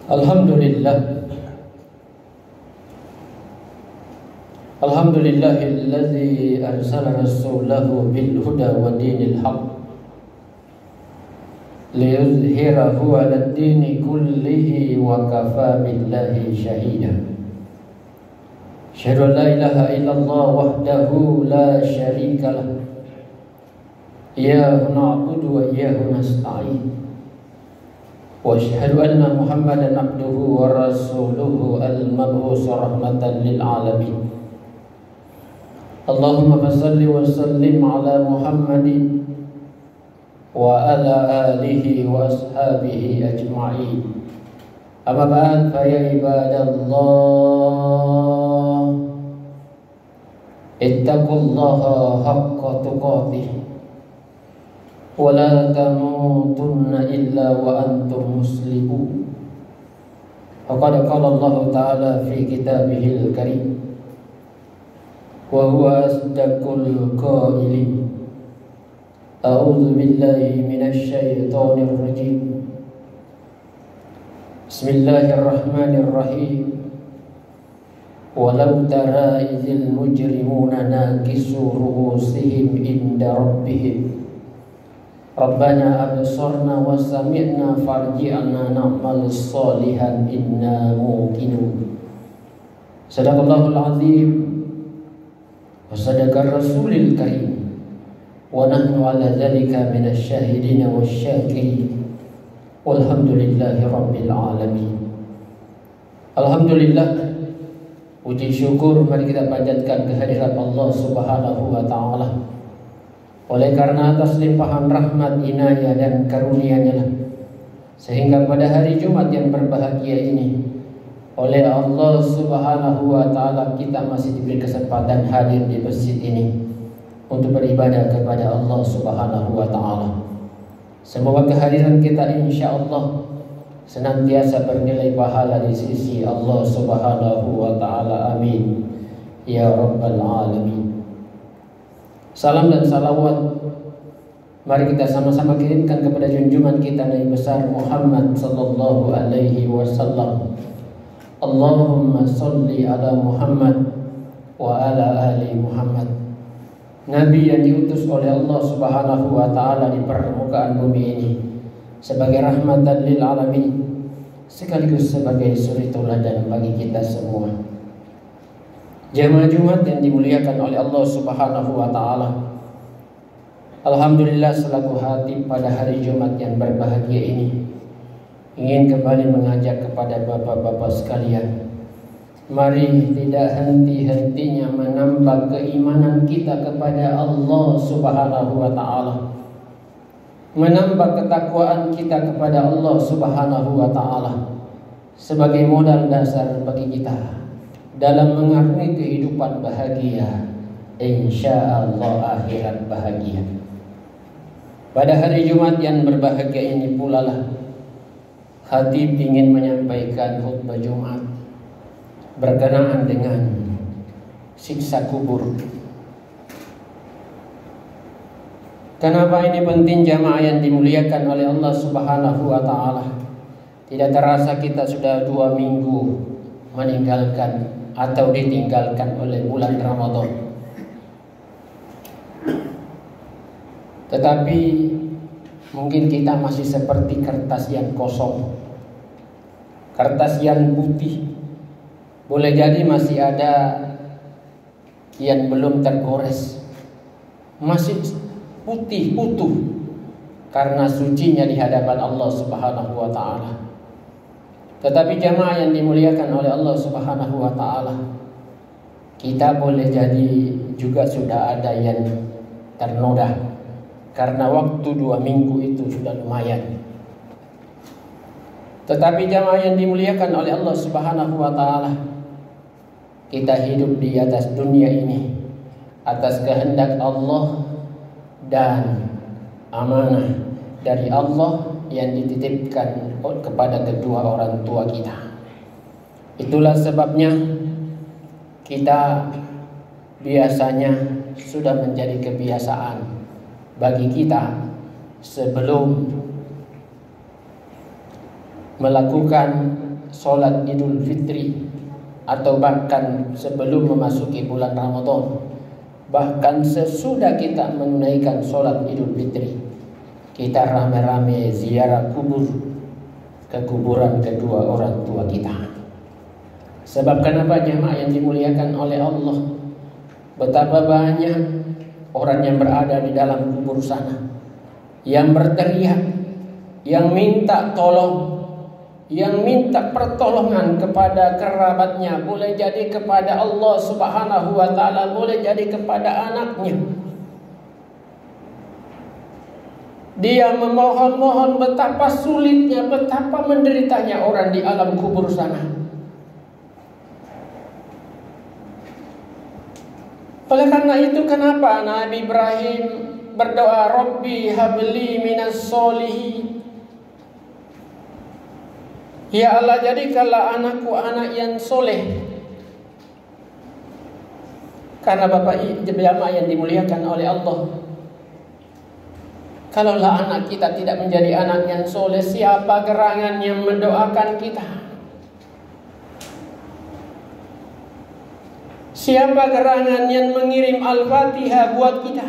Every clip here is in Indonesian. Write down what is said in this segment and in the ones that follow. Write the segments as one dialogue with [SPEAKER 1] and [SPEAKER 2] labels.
[SPEAKER 1] Alhamdulillah. Alhamdulillahilladzi arsala rasulahu bil huda wa dinil haqq liyuzhirahu 'alad dini kullihi wa kafa billahi shahida. Asyhadu an la ilaha illallah wahdahu la syarika lah. Iyyahu na'budu wa iyyahu nasta'in. Wa asyhadu anna Muhammadan abduhu wa rasuluhu al-mab'us rahmatan lil alamin. Allahumma salli wa sallim ala Muhammadin wa ala alihi wa ashabihi ajma'in. Amma ba'd, fa ya ibadallah, ittaqullaha haqqa tuqatih wa la tamutunna illa wa antum muslimun. Faqad qala Allah ta'ala fi kitabihil karim wa huwa asdaqul qailin. A'udzu billahi minasy syaithanir rajim. Bismillahirrahmanirrahim. Walau tara idzil mujrimuna nakisu ru'usihim inda rabbihim Rabbana absarna wa sami'na farji'na na'mal shalihan inna muqinun. Sadaqallahul azim wa sadaqar rasulil karim wa nahnu ala dzalika minasy syahidin wasyakirin walhamdulillahi rabbil alamin. Alhamdulillah, puji syukur mari kita panjatkan kehadirat Allah Subhanahu wa taala. Oleh karena atas limpahan rahmat, inayah dan karunia-Nya lah, sehingga pada hari Jumat yang berbahagia ini oleh Allah Subhanahu wa taala kita masih diberi kesempatan hadir di masjid ini untuk beribadah kepada Allah Subhanahu wa taala. Semoga kehadiran kita insyaallah senantiasa bernilai pahala di sisi Allah Subhanahu wa taala. Amin ya rabbal alamin. Salam dan salawat mari kita sama-sama kirimkan kepada junjungan kita Nabi besar Muhammad sallallahu alaihi wasallam. Allahumma sholli ala Muhammad wa ala ali Muhammad. Nabi yang diutus oleh Allah Subhanahu wa taala di permukaan bumi ini sebagai rahmatan lil alamin, sekaligus sebagai suri teladan bagi kita semua. Jamaah Jumat yang dimuliakan oleh Allah Subhanahu wa taala. Alhamdulillah, selaku khatib pada hari Jumat yang berbahagia ini ingin kembali mengajak kepada bapak-bapak sekalian, mari tidak henti-hentinya menambah keimanan kita kepada Allah Subhanahu wa taala, menambah ketakwaan kita kepada Allah Subhanahu wa taala sebagai modal dasar bagi kita dalam mengarungi kehidupan bahagia, insyaallah akhirat bahagia. Pada hari Jumat yang berbahagia ini pula lah khatib ingin menyampaikan khutbah Jumat berkenaan dengan siksa kubur. Kenapa ini penting jamaah yang dimuliakan oleh Allah Subhanahu wa taala? Tidak terasa kita sudah 2 minggu meninggalkan atau ditinggalkan oleh bulan Ramadan. Tetapi mungkin kita masih seperti kertas yang kosong, kertas yang putih. Boleh jadi masih ada yang belum tergores, masih putih utuh karena sucinya di hadapan Allah Subhanahu wa taala. Tetapi jamaah yang dimuliakan oleh Allah Subhanahu wa taala, kita boleh jadi juga sudah ada yang ternoda karena waktu 2 minggu itu sudah lumayan. Tetapi jamaah yang dimuliakan oleh Allah Subhanahu wa taala, kita hidup di atas dunia ini atas kehendak Allah dan amanah dari Allah yang dititipkan kepada kedua orang tua kita. Itulah sebabnya kita biasanya sudah menjadi kebiasaan bagi kita sebelum melakukan sholat Idul Fitri atau bahkan sebelum memasuki bulan Ramadan, bahkan sesudah kita menunaikan sholat Idul Fitri, kita rame-rame ziarah kubur ke kuburan kedua orang tua kita. Sebab kenapa jemaah yang dimuliakan oleh Allah, betapa banyak orang yang berada di dalam kubur sana, yang berteriak, yang minta tolong, yang minta pertolongan kepada kerabatnya, boleh jadi kepada Allah Subhanahu wa ta'ala, boleh jadi kepada anaknya. Dia memohon-mohon, betapa sulitnya, betapa menderitanya orang di alam kubur sana. Oleh karena itu, kenapa Nabi Ibrahim berdoa, Rabbi habli minas solihin. Ya Allah, jadikanlah anakku anak yang soleh. Karena Bapak jemaah yang dimuliakan oleh Allah, kalaulah anak kita tidak menjadi anak yang soleh, siapa gerangan yang mendoakan kita? Siapa gerangan yang mengirim Al-Fatihah buat kita?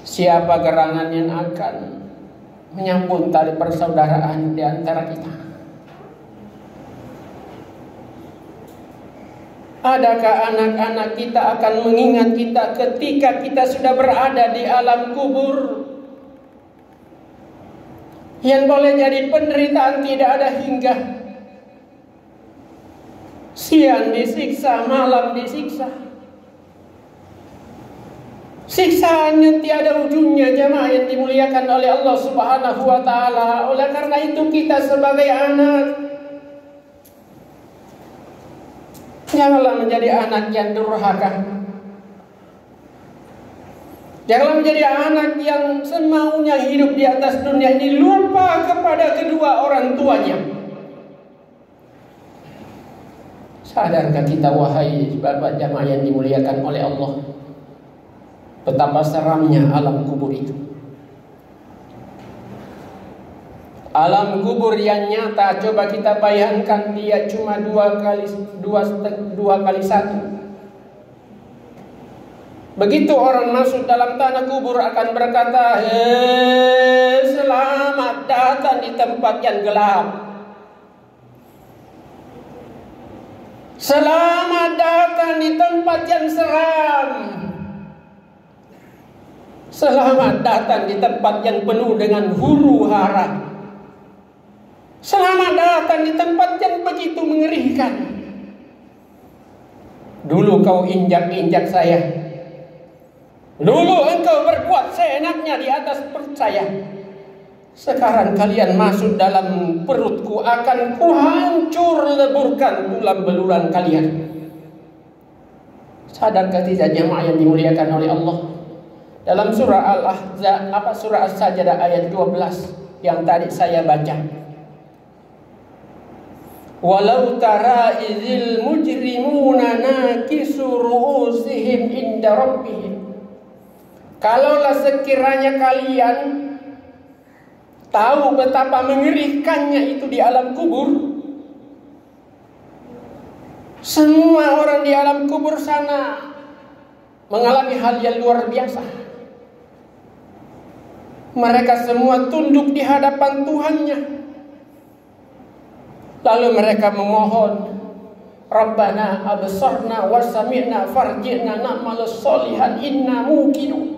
[SPEAKER 1] Siapa gerangan yang akan menyambung tali persaudaraan di antara kita? Adakah anak-anak kita akan mengingat kita ketika kita sudah berada di alam kubur? Yang boleh jadi penderitaan tidak ada hingga. Siang disiksa, malam disiksa. Siksaan yang tiada ujungnya, jemaah yang dimuliakan oleh Allah Subhanahu wa ta'ala. Oleh karena itu, kita sebagai anak, janganlah menjadi anak yang durhaka. Janganlah menjadi anak yang semaunya hidup di atas dunia ini, lupa kepada kedua orang tuanya. Sadarkah kita, wahai bapak jamaah yang dimuliakan oleh Allah, betapa seramnya alam kubur itu? Alam kubur yang nyata, coba kita bayangkan, dia cuma dua kali satu. Begitu orang masuk dalam tanah kubur akan berkata, selamat datang di tempat yang gelap. Selamat datang di tempat yang seram. Selamat datang di tempat yang penuh dengan huru hara. Selamat datang di tempat yang begitu mengerikan. Dulu kau injak-injak saya. Dulu engkau berbuat seenaknya di atas perut saya. Sekarang kalian masuk dalam perutku, akan kuhancur leburkan tulang belulang kalian. Sadarkah tidak jemaah yang dimuliakan oleh Allah? Dalam surah Al-Ahzab, surah As-Sajdah ayat 12 yang tadi saya baca. Walau tara idzil mujrimuna nakisu ru'usihim inda rabbihim. Kalaulah sekiranya kalian tahu betapa mengerikannya itu di alam kubur. Semua orang di alam kubur sana mengalami hal yang luar biasa. Mereka semua tunduk di hadapan Tuhannya. Lalu mereka memohon, Rabbana absarna wa sami'na farji'na na'mal sholihan inna muqinun.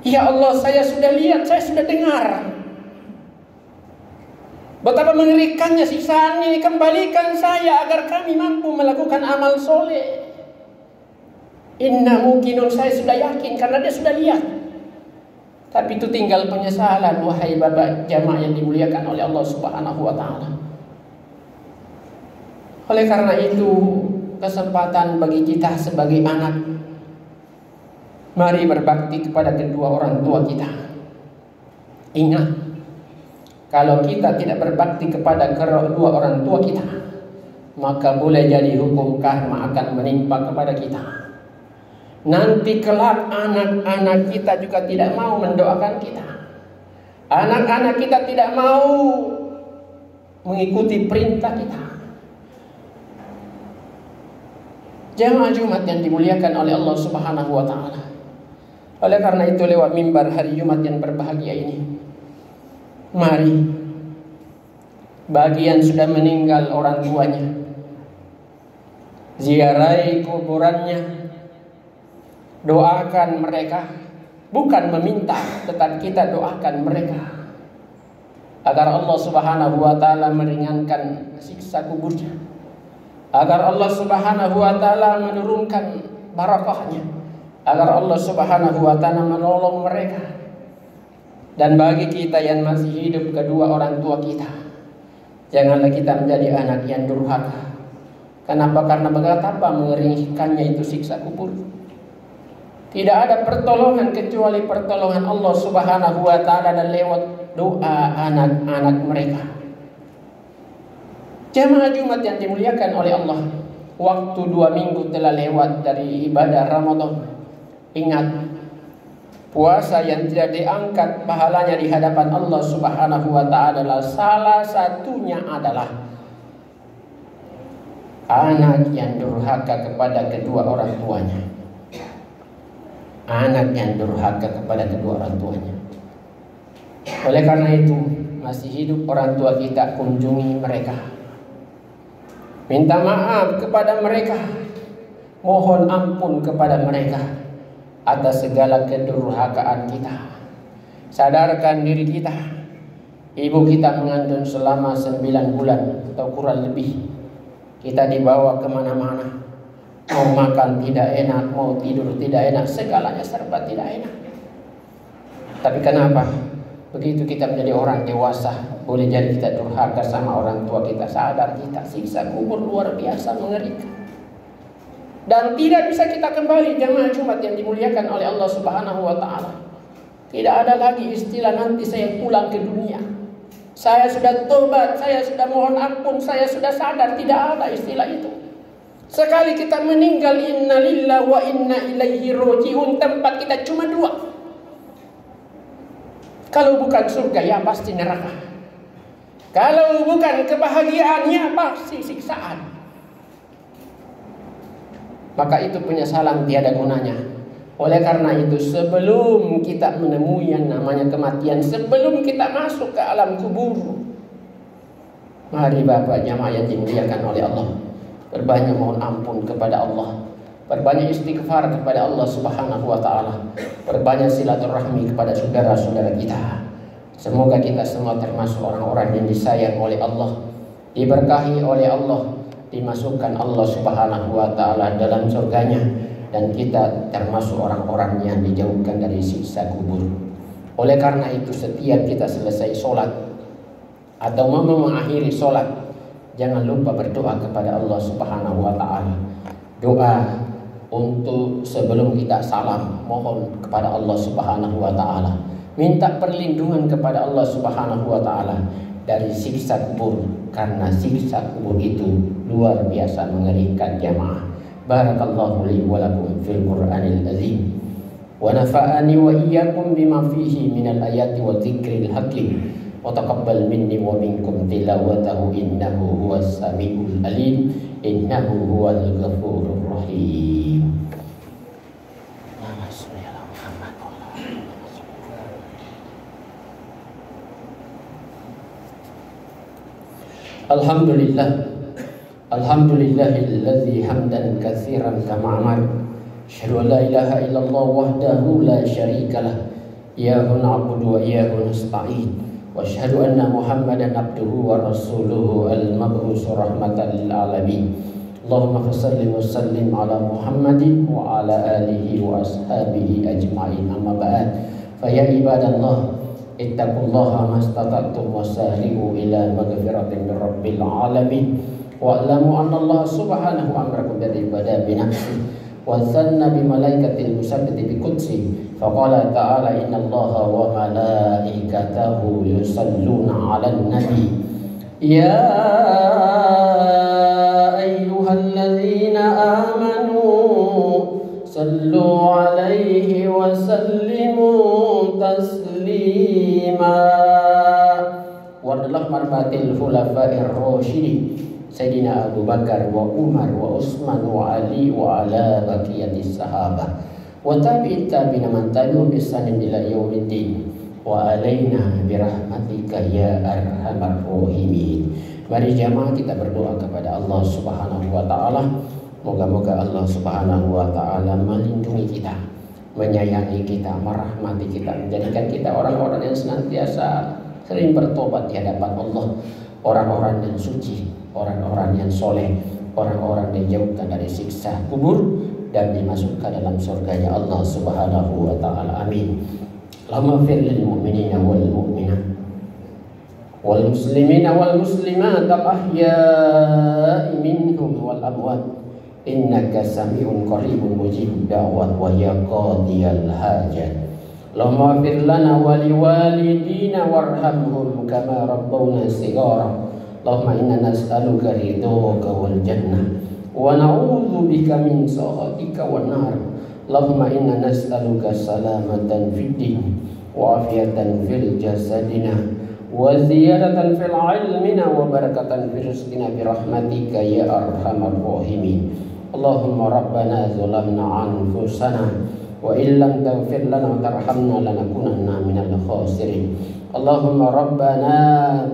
[SPEAKER 1] Ya Allah, saya sudah lihat, saya sudah dengar betapa mengerikannya siksaan ini. Kembalikan saya agar kami mampu melakukan amal soleh. Inna muqinun, saya sudah yakin karena dia sudah lihat. Tapi itu tinggal penyesalan, wahai bapak jamaah yang dimuliakan oleh Allah Subhanahu wa ta'ala. Oleh karena itu, kesempatan bagi kita sebagai anak, mari berbakti kepada kedua orang tua kita. Ingat, kalau kita tidak berbakti kepada kedua orang tua kita, maka boleh jadi hukum karma akan menimpa kepada kita. Nanti kelak anak-anak kita juga tidak mau mendoakan kita. Anak-anak kita tidak mau mengikuti perintah kita. Jamaah Jumat yang dimuliakan oleh Allah Subhanahu wa taala. Oleh karena itu lewat mimbar hari Jumat yang berbahagia ini, mari bagi yang sudah meninggal orang tuanya, ziarahi kuburannya, doakan mereka, bukan meminta, tetapi kita doakan mereka agar Allah Subhanahu wa taala meringankan siksa kuburnya, agar Allah Subhanahu wa taala menurunkan barakahnya, agar Allah Subhanahu wa taala menolong mereka. Dan bagi kita yang masih hidup, kedua orang tua kita, janganlah kita menjadi anak yang durhaka. Kenapa? Karena betapa mengerikannya itu siksa kubur. Tidak ada pertolongan kecuali pertolongan Allah Subhanahu wa taala dan lewat doa anak-anak mereka. Jamaah Jumat yang dimuliakan oleh Allah, waktu 2 minggu telah lewat dari ibadah Ramadan. Ingat, puasa yang tidak diangkat pahalanya di hadapan Allah Subhanahu wa taala adalah salah satunya adalah anak yang durhaka kepada kedua orang tuanya. Anak yang durhaka kepada kedua orang tuanya. Oleh karena itu, masih hidup orang tua kita, kunjungi mereka. Minta maaf kepada mereka. Mohon ampun kepada mereka atas segala kedurhakaan kita. Sadarkan diri kita. Ibu kita mengandung selama 9 bulan atau kurang lebih. Kita dibawa kemana-mana. Mau makan tidak enak, mau tidur tidak enak, segalanya serba tidak enak. Tapi kenapa? Begitu kita menjadi orang dewasa, boleh jadi kita durhaka sama orang tua kita. Sadar kita, siksa kubur luar biasa mengerikan. Dan tidak bisa kita kembali. Jamaah Jumat yang dimuliakan oleh Allah Subhanahu wa taala. Tidak ada lagi istilah nanti saya pulang ke dunia, saya sudah tobat, saya sudah mohon ampun, saya sudah sadar. Tidak ada istilah itu. Sekali kita meninggal, inna lillahi wa inna ilaihi raji'un, tempat kita cuma 2. Kalau bukan surga, ya pasti neraka. Kalau bukan kebahagiaan, ya pasti siksaan. Maka itu penyesalan tiada gunanya. Oleh karena itu, sebelum kita menemui yang namanya kematian, sebelum kita masuk ke alam kubur, mari Bapak jamaah yang dimuliakan oleh Allah, berbanyak mohon ampun kepada Allah, berbanyak istighfar kepada Allah Subhanahu wa taala, berbanyak silaturahmi kepada saudara-saudara kita. Semoga kita semua termasuk orang-orang yang disayang oleh Allah, diberkahi oleh Allah, dimasukkan Allah Subhanahu wa taala dalam surganya, dan kita termasuk orang-orang yang dijauhkan dari siksa kubur. Oleh karena itu, setiap kita selesai sholat atau mau mengakhiri sholat, jangan lupa berdoa kepada Allah Subhanahu wa taala. Doa untuk sebelum kita salam, mohon kepada Allah Subhanahu wa taala, minta perlindungan kepada Allah Subhanahu wa taala dari siksa kubur, karena siksa kubur itu luar biasa mengerikan jamaah. Barakallahu li wa lakum fil Qur'anil azim, wa nafa'ani wa iyyakum bima fihi minal ayati wa dzikril hakim. Wa taqabbal minni wa minkum tilawatahu innahu huwas samiul alim, innahu huwal ghafurur rahim. Alhamdulillah, alhamdulillahilladzi hamdan katsiran kama amar. Asyhadu an la ilaha illallah wahdahu la syarikalah, iyyahu na'budu wa iyyahu nasta'in. Wa asyhadu anna Muhammadan abduhu wa rasuluhu al-mab'us rahmatan lil alamin. Allahumma shalli wa sallim ala Muhammadin wa ala alihi wa ashabihi ajma'in. Amma ba'd. Fa ya ibadallah, ittaqullaha mastata'tum wasari'u ila maghfiratin min rabbil alamin. Wa'lamu anna Allah subhanahu amrakum bil ibadah bi nafsi wa thanna bi malaikatil musabbiti bi qudsi. Faqala ta'ala innallaha wa malaikatahu yusalluna 'alan nabi. Ya ayyuhalladzina amanu sallu 'alaihi wa sallimu taslima. Allah marfatil khulafa'ir rasyidin Sayyidina Abu Bakar wa Umar wa Utsman wa Ali wa ala baqiyatis sahabah wa tabi'in tabi'ina man tabi'ahum bi ihsanin ila yaumiddin wa alaina birahmatika ya arhamar rahimin. Mari jamaah kita berdoa kepada Allah Subhanahu wa taala. Moga-moga Allah Subhanahu wa taala melindungi kita, menyayangi kita, merahmati kita, menjadikan kita orang-orang yang senantiasa sering bertobat di hadapan Allah, orang-orang yang suci, orang-orang yang soleh, orang-orang yang dijauhkan dari siksa kubur dan dimasukkan dalam surganya Allah Subhanahu wa taala. Amin. Allahumma fir lil mu'minina wal mu'minat wal muslimina wal muslimat al ahya'i minhum wal amwat innaka sami'un qaribun mujibud da'wat wa ya qadiyal hajat. Allahumma fir lana wa liwalidina warhamhum kama rabbawna shighara. Allahumma inna nas'aluka ridhaka wal jannah wa na'udzu bika min sakhatika wan nar. Allahumma inna nas'aluka salamatan fid din wa afiyatan fil jasadina wa ziyadatan fil ilmina wa barakatan fil rizqina bi rahmatika ya arhamar rahimin. Allahumma rabbana zalamna anfusana wa illam taghfir lana wa tarhamna lanakunanna minal khasirin. Allahumma rabbana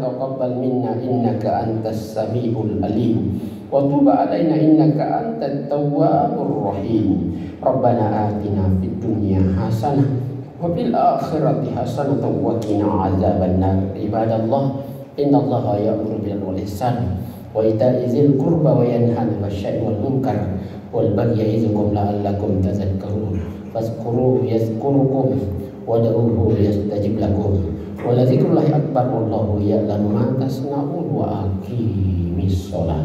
[SPEAKER 1] taqabbal minna innaka antas samiul alim wa tub alaina innaka antat tawwabur rahim. Rabbana atina fid dunya hasanah wa fil akhirati hasanah wa qina adzabannar. Ibadallah, innallaha ya'muru bil ihsan wa ita'i dzil qurba wa yanha 'anil fahsya'i wal munkar wal baghi ya'izukum la'allakum tadhakkarun. Fazkuruhu yazkurukum wad'uuhu yastajib lakum wa la dzikrullahi akbar wallahu ya'lamu ma tasna'un wa aqimis shalah.